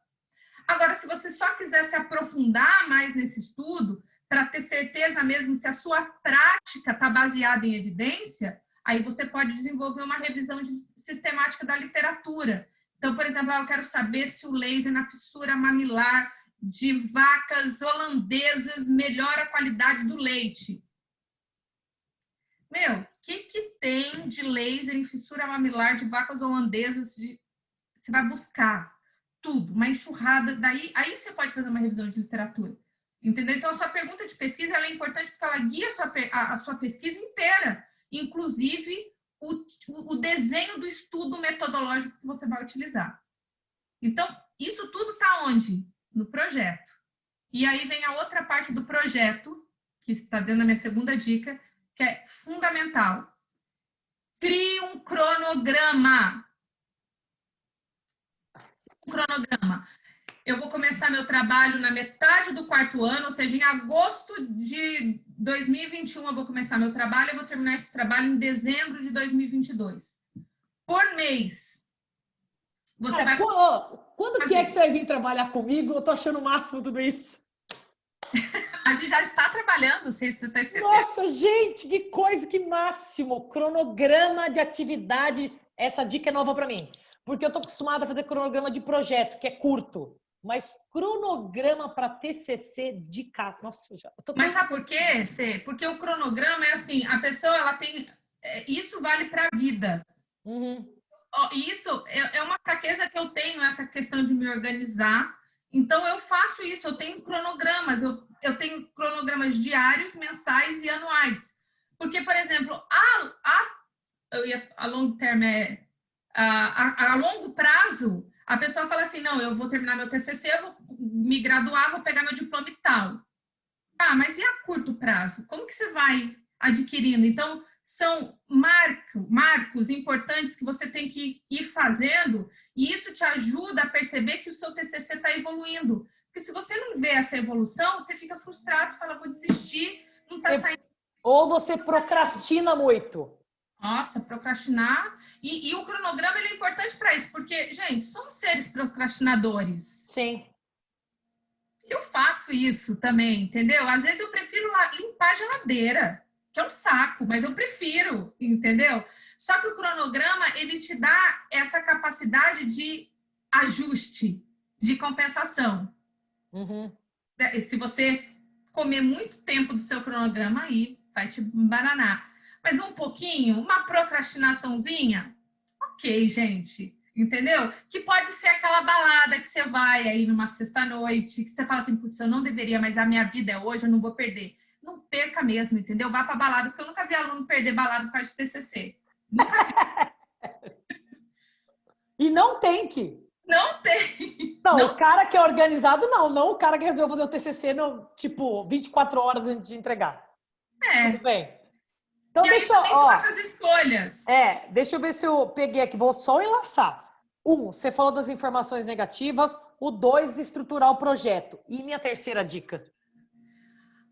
Agora, se você só quiser se aprofundar mais nesse estudo, para ter certeza mesmo se a sua prática está baseada em evidência, aí você pode desenvolver uma revisão sistemática da literatura. Então, por exemplo, eu quero saber se o laser na fissura mamilar de vacas holandesas melhora a qualidade do leite. Meu, o que tem de laser em fissura mamilar de vacas holandesas? Você vai buscar tudo, uma enxurrada. Aí você pode fazer uma revisão de literatura. Entendeu? Então, a sua pergunta de pesquisa ela é importante porque ela guia a sua pesquisa inteira, inclusive o desenho do estudo metodológico que você vai utilizar. Então, isso tudo está onde? No projeto. E aí vem a outra parte do projeto, que está dentro da minha segunda dica, que é fundamental. Crie um cronograma. Um cronograma. Eu vou começar meu trabalho na metade do quarto ano, ou seja, em agosto de 2021 eu vou começar meu trabalho, eu vou terminar esse trabalho em dezembro de 2022. Por mês. Você vai... Quando que é que você vai vir trabalhar comigo? Eu tô achando o máximo tudo isso. A gente já está trabalhando, você está esquecendo. Nossa, gente, que coisa, que máximo! Cronograma de atividade. Essa dica é nova para mim. Porque eu tô acostumada a fazer cronograma de projeto, que é curto. Mas cronograma para TCC de casa. Nossa, já. Mas sabe por quê, Cê? Porque o cronograma é assim, a pessoa, ela tem... Isso vale para a vida. Uhum. Isso é uma fraqueza que eu tenho, essa questão de me organizar. Então, eu faço isso, eu tenho cronogramas, eu tenho cronogramas diários, mensais e anuais. Porque, por exemplo, a long term a longo prazo, a pessoa fala assim, não, eu vou terminar meu TCC, eu vou me graduar, vou pegar meu diploma e tal. Ah, mas e a curto prazo? Como que você vai adquirindo? Então, são marcos importantes que você tem que ir fazendo, e isso te ajuda a perceber que o seu TCC está evoluindo. Porque se você não vê essa evolução, você fica frustrado, você fala, vou desistir, não está saindo. Ou você procrastina muito. Nossa, procrastinar. E o cronograma ele é importante para isso, porque, gente, somos seres procrastinadores. Sim. Eu faço isso também, entendeu? Às vezes eu prefiro limpar a geladeira, que é um saco, mas eu prefiro, entendeu? Só que o cronograma, ele te dá essa capacidade de ajuste, de compensação. Uhum. Se você comer muito tempo do seu cronograma, aí vai te embananar. Mas um pouquinho, uma procrastinaçãozinha, ok, gente, entendeu? Que pode ser aquela balada que você vai aí numa sexta-noite, que você fala assim, putz, eu não deveria, mas a minha vida é hoje, eu não vou perder. Não perca mesmo, entendeu? Vá pra balada, porque eu nunca vi aluno perder balada por causa de TCC. Nunca vi. E não tem que. Não tem. Não, o cara que é organizado, não o cara que resolveu fazer o TCC no, tipo, 24 horas antes de entregar. Tudo bem. Então, e aí também são essas escolhas. Deixa eu ver se eu peguei aqui. Vou só enlaçar. 1, você falou das informações negativas. O 2, estruturar o projeto. E minha terceira dica?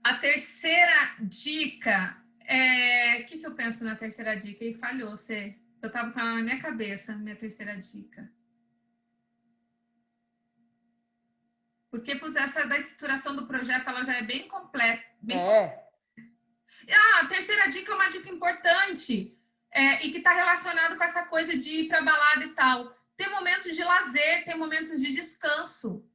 A terceira dica é... O que eu penso na terceira dica? E falhou, você. Eu tava com ela na minha cabeça, minha terceira dica. Porque essa da estruturação do projeto, ela já é bem completa. A terceira dica é uma dica importante e que está relacionado com essa coisa de ir para balada e tal. Ter momentos de lazer, ter momentos de descanso.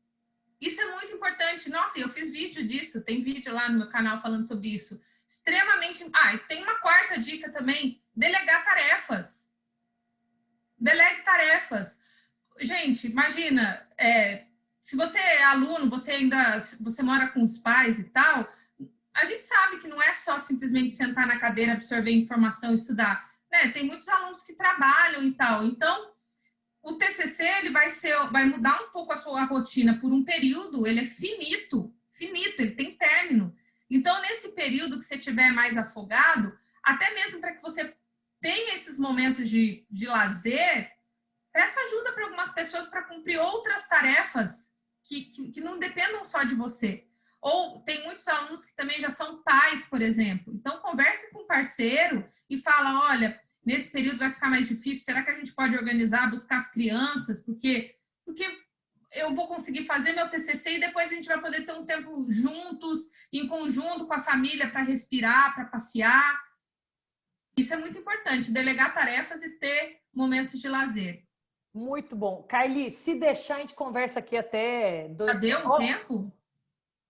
Isso é muito importante. Nossa, eu fiz vídeo disso, tem vídeo lá no meu canal falando sobre isso. Extremamente... e tem uma quarta dica também, delegar tarefas. Delegue tarefas. Gente, imagina, se você é aluno, você mora com os pais e tal... A gente sabe que não é só simplesmente sentar na cadeira, absorver informação e estudar, né? Tem muitos alunos que trabalham e tal. Então, o TCC ele vai mudar um pouco a sua rotina por um período, ele é finito, ele tem término. Então, nesse período que você tiver mais afogado, até mesmo para que você tenha esses momentos de lazer, peça ajuda para algumas pessoas para cumprir outras tarefas que não dependam só de você. Ou tem muitos alunos que também já são pais, por exemplo. Então, converse com o parceiro e fala, olha, nesse período vai ficar mais difícil, será que a gente pode organizar, buscar as crianças? Porque eu vou conseguir fazer meu TCC e depois a gente vai poder ter um tempo juntos, em conjunto com a família, para respirar, para passear. Isso é muito importante, delegar tarefas e ter momentos de lazer. Muito bom. Carly, se deixar, a gente conversa aqui até... Já deu um tempo?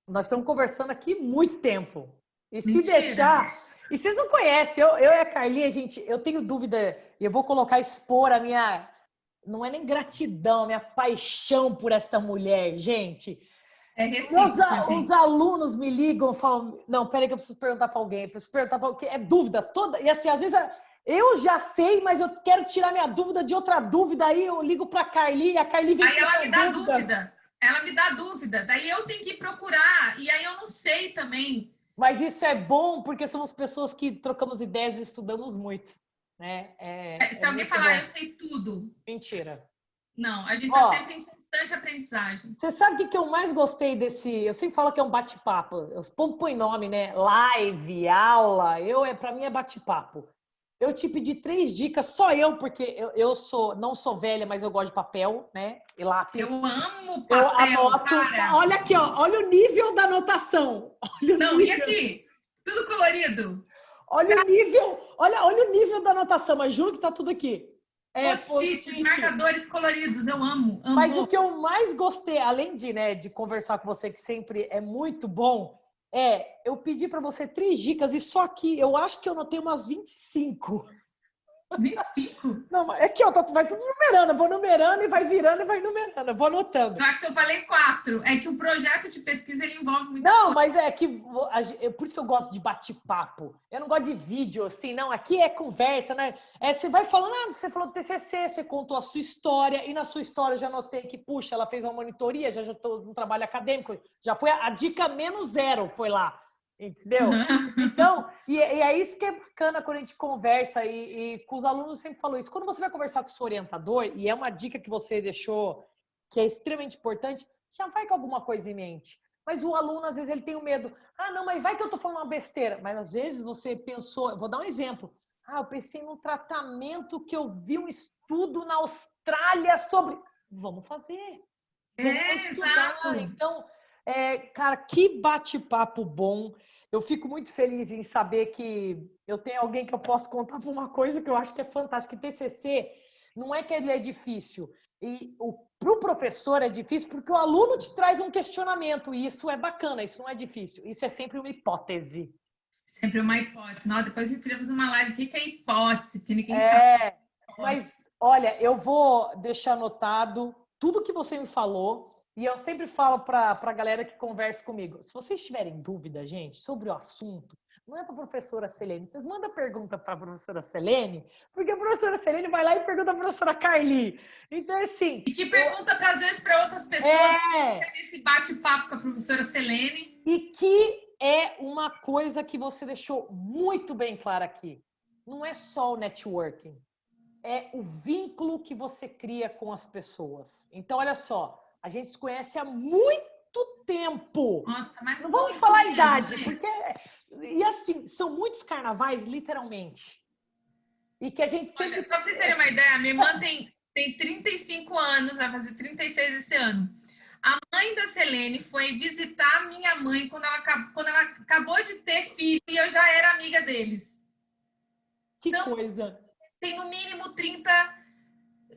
Nós estamos conversando aqui muito tempo. E se Mentira. deixar... E vocês não conhecem, eu e a Carly, gente, eu tenho dúvida, e eu vou expor a minha... Não é nem gratidão, a minha paixão por esta mulher, gente. É recíproco, Os alunos me ligam e falam, não, peraí que eu preciso perguntar para alguém, preciso perguntar para alguém. É dúvida toda. E assim, às vezes eu já sei, mas eu quero tirar minha dúvida de outra dúvida, aí eu ligo para a Carly e a Carly vem... Aí ela me dá dúvida. Ela me dá dúvida, daí eu tenho que procurar, e aí eu não sei também. Mas isso é bom, porque somos pessoas que trocamos ideias e estudamos muito, né? Se alguém falar, eu sei tudo. Mentira. Não, a gente está sempre em constante aprendizagem. Você sabe o que eu mais gostei desse... Eu sempre falo que é um bate-papo. Os povos põem nome, né? Live, aula. Para mim é bate-papo. Eu te pedi 3 dicas, só eu, porque não sou velha, mas eu gosto de papel, né? E lápis. Eu amo Eu papel, anoto. cara. Olha aqui, ó. Olha o nível da anotação. Olha o Não, e nível. aqui? Tudo colorido. Olha o nível. Olha o nível da anotação, mas juro que tá tudo aqui. Post-its, marcadores coloridos, eu amo, amo. Mas o que eu mais gostei, além de conversar com você, que sempre é muito bom, eu pedi para você 3 dicas e só que eu acho que eu notei umas 25. 25? Não, é que ó, vai tudo numerando. Eu vou numerando e vai virando e vai numerando. Eu vou anotando. Eu acho que eu falei 4. É que o projeto de pesquisa ele envolve muita Não, coisa. mas é que por isso que eu gosto de bate-papo. Eu não gosto de vídeo assim, não. Aqui é conversa, né? Você vai falando, você falou do TCC, você contou a sua história e na sua história eu já notei que, puxa, ela fez uma monitoria, já estou no trabalho acadêmico, já foi a dica -0 foi lá. Entendeu? Então, e é isso que é bacana quando a gente conversa e com os alunos eu sempre falo isso. Quando você vai conversar com o seu orientador, e é uma dica que você deixou que é extremamente importante, já vai com alguma coisa em mente. Mas o aluno, às vezes, ele tem o medo. Ah, não, mas vai que eu tô falando uma besteira. Mas, às vezes, você pensou... Eu vou dar um exemplo. Ah, eu pensei num tratamento que eu vi um estudo na Austrália sobre... Vamos fazer. Vamos estudar. Exato. Então, cara, que bate-papo bom. Eu fico muito feliz em saber que eu tenho alguém que eu posso contar por uma coisa que eu acho que é fantástica. TCC não é que ele é difícil. E para o professor é difícil porque o aluno te traz um questionamento. E isso é bacana, isso não é difícil. Isso é sempre uma hipótese. Sempre uma hipótese. Não, depois a gente podia fazer uma live. O que é hipótese? Porque ninguém sabe. Mas, olha, eu vou deixar anotado tudo que você me falou. E eu sempre falo para a galera que conversa comigo. Se vocês tiverem dúvida, gente, sobre o assunto, não é para a professora Selene. Vocês mandam pergunta para a professora Selene, porque a professora Selene vai lá e pergunta à professora Carly. Então, assim... E que pergunta, às vezes, para outras pessoas. Esse bate-papo com a professora Selene. E que é uma coisa que você deixou muito bem clara aqui. Não é só o networking. É o vínculo que você cria com as pessoas. Então, olha só. A gente se conhece há muito tempo. Nossa, mas não vamos falar a idade, porque... E assim, são muitos carnavais, literalmente. E que a gente sempre... Olha, só pra vocês terem uma ideia, minha irmã tem 35 anos, vai fazer 36 esse ano. A mãe da Selene foi visitar minha mãe quando ela acabou de ter filho e eu já era amiga deles. Que então, coisa! Tem no mínimo 30...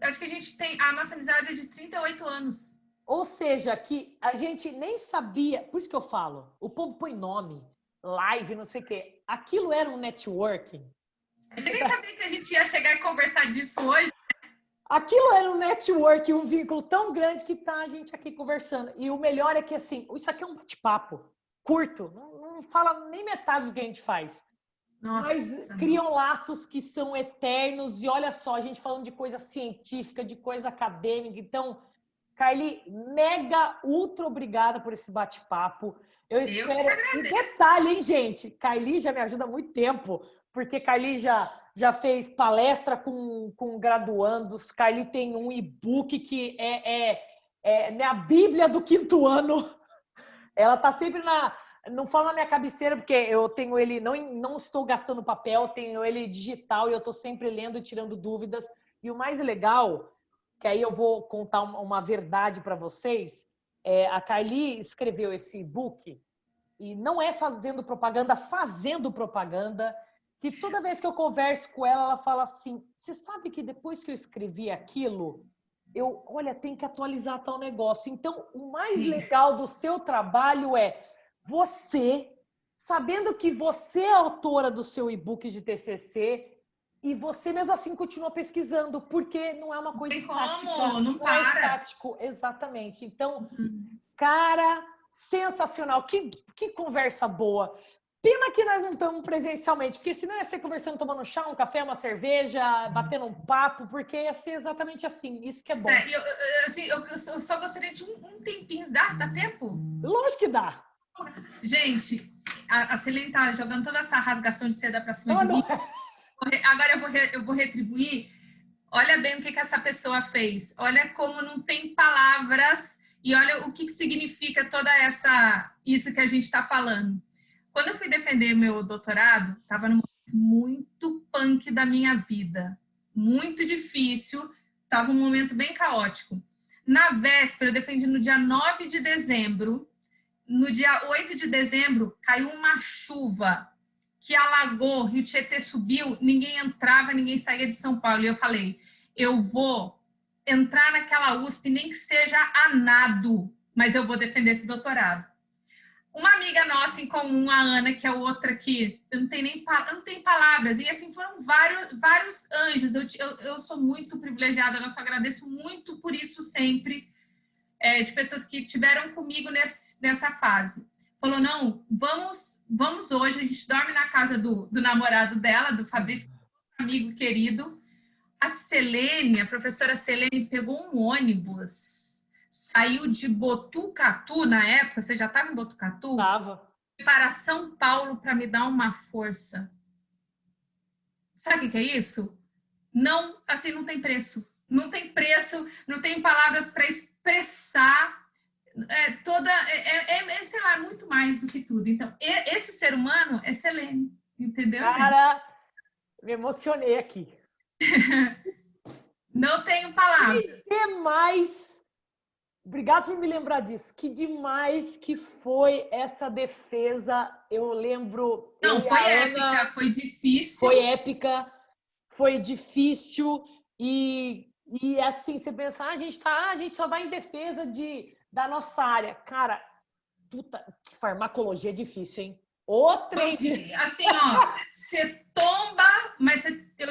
Acho que a gente tem... A nossa amizade é de 38 anos. Ou seja, que a gente nem sabia... Por isso que eu falo, o povo põe nome, live, não sei o quê. Aquilo era um networking. Eu nem sabia que a gente ia chegar e conversar disso hoje. Aquilo era um networking, um vínculo tão grande que tá a gente aqui conversando. E o melhor é que, assim, isso aqui é um bate-papo curto. Não fala nem metade do que a gente faz. Nossa, mas criam laços que são eternos. E olha só, a gente falando de coisa científica, de coisa acadêmica. Então, Carly, mega, ultra obrigada por esse bate-papo. Eu espero... E detalhe, hein, gente? Carly já me ajuda há muito tempo, porque Carly já fez palestra com graduandos. Carly tem um e-book que é minha bíblia do 5º ano. Ela tá sempre não falo na minha cabeceira, porque eu tenho ele, não estou gastando papel, tenho ele digital e eu tô sempre lendo e tirando dúvidas. E o mais legal... que aí eu vou contar uma verdade para vocês, a Carly escreveu esse e-book, e não é fazendo propaganda, que toda vez que eu converso com ela, ela fala assim, você sabe que depois que eu escrevi aquilo, olha, tem que atualizar tal negócio. Então, o mais legal do seu trabalho é você, sabendo que você é autora do seu e-book de TCC, e você mesmo assim continua pesquisando, porque não é uma coisa estática. Como? Não para. É estático, exatamente. Então, cara, sensacional. Que conversa boa. Pena que nós não estamos presencialmente, porque senão ia ser conversando, tomando chá, um café, uma cerveja, batendo um papo, porque ia ser exatamente assim. Isso que é bom. Eu só gostaria de um tempinho. Dá tempo? Lógico que dá. Gente, a Selene tá jogando toda essa rasgação de seda para cima de mim. Agora eu vou retribuir. Olha bem o que essa pessoa fez. Olha como não tem palavras e olha o que significa toda isso que a gente está falando. Quando eu fui defender meu doutorado, estava num momento muito punk da minha vida. Muito difícil, estava um momento bem caótico. Na véspera, eu defendi no dia 9 de dezembro. No dia 8 de dezembro, caiu uma chuva que alagou, Rio Tietê subiu, ninguém entrava, ninguém saía de São Paulo. E eu falei, eu vou entrar naquela USP, nem que seja a nado, mas eu vou defender esse doutorado. Uma amiga nossa em comum, a Ana, que é outra que não tem palavras, e assim foram vários anjos. Eu sou muito privilegiada, eu só agradeço muito por isso sempre, de pessoas que estiveram comigo nessa fase. Falou, não, vamos hoje, a gente dorme na casa do namorado dela, do Fabrício, amigo querido. A Selene, a professora Selene, pegou um ônibus, saiu de Botucatu na época, você já estava em Botucatu? Estava. Para São Paulo para me dar uma força. Sabe o que é isso? Não, assim, não tem preço. Não tem preço, não tem palavras para expressar sei lá, muito mais do que tudo. Então, esse ser humano é Selene, entendeu? Cara, gente? Me emocionei aqui. Não tenho palavras. Que demais! Obrigado por me lembrar disso. Que demais que foi essa defesa. Eu lembro... Não, foi épica, foi difícil. Foi épica, foi difícil. E assim, você pensa, a gente só vai em defesa da nossa área. Cara, puta, farmacologia é difícil, hein? Outra. Assim, ó, você tomba, mas eu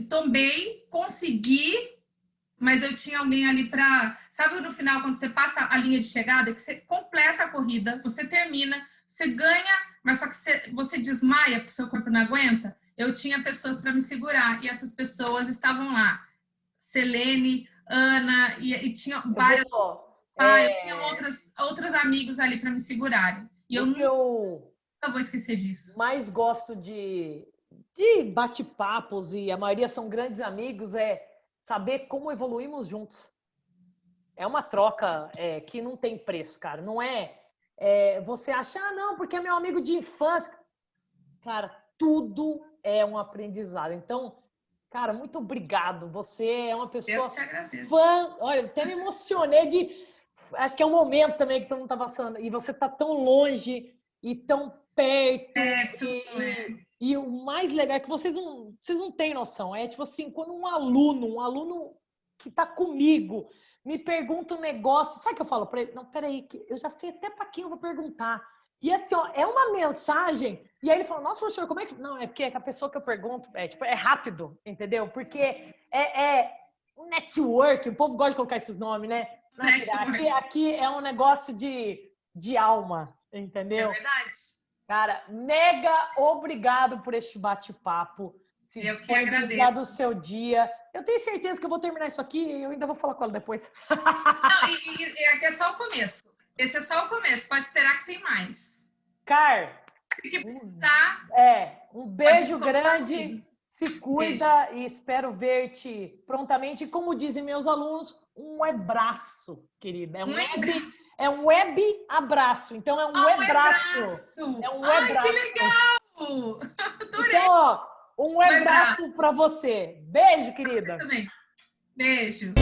tombei, consegui, mas eu tinha alguém ali para, sabe, no final quando você passa a linha de chegada, que você completa a corrida, você termina, você ganha, mas só que você desmaia porque o seu corpo não aguenta. Eu tinha pessoas para me segurar e essas pessoas estavam lá, Selene, Ana e tinha várias. Eu tinha outros amigos ali para me segurarem. E eu nunca vou esquecer disso. Mais gosto de bate-papos, e a maioria são grandes amigos, é saber como evoluímos juntos. É uma troca que não tem preço, cara. Não você achar, não, porque é meu amigo de infância. Cara, tudo é um aprendizado. Então, cara, muito obrigado. Você é uma pessoa fã. Olha, eu até me emocionei acho que é um momento também que todo mundo tá passando. E você tá tão longe e tão perto. E o mais legal é que vocês não têm noção. É tipo assim, quando um aluno que tá comigo me pergunta um negócio, sabe o que eu falo para ele? Não, peraí, eu já sei até para quem eu vou perguntar. E assim, ó, é uma mensagem. E aí ele fala, nossa, professor, como é que... Não, é porque a pessoa que eu pergunto é rápido, entendeu? Porque é um network, o povo gosta de colocar esses nomes, né? Aqui é um negócio de alma, entendeu? É verdade. Cara, mega obrigado por este bate-papo. Eu que agradeço. Do seu dia. Eu tenho certeza que eu vou terminar isso aqui e eu ainda vou falar com ela depois. Não, e aqui é só o começo. Esse é só o começo. Pode esperar que tem mais. Car, tem que precisar. Um beijo grande. Se cuida e espero ver-te prontamente. Como dizem meus alunos, um abraço, querida. É um web abraço. Então, é um webraço. É um webraço. Que legal! Adorei. Então, ó, um abraço para você. Beijo, querida. Você também. Beijo.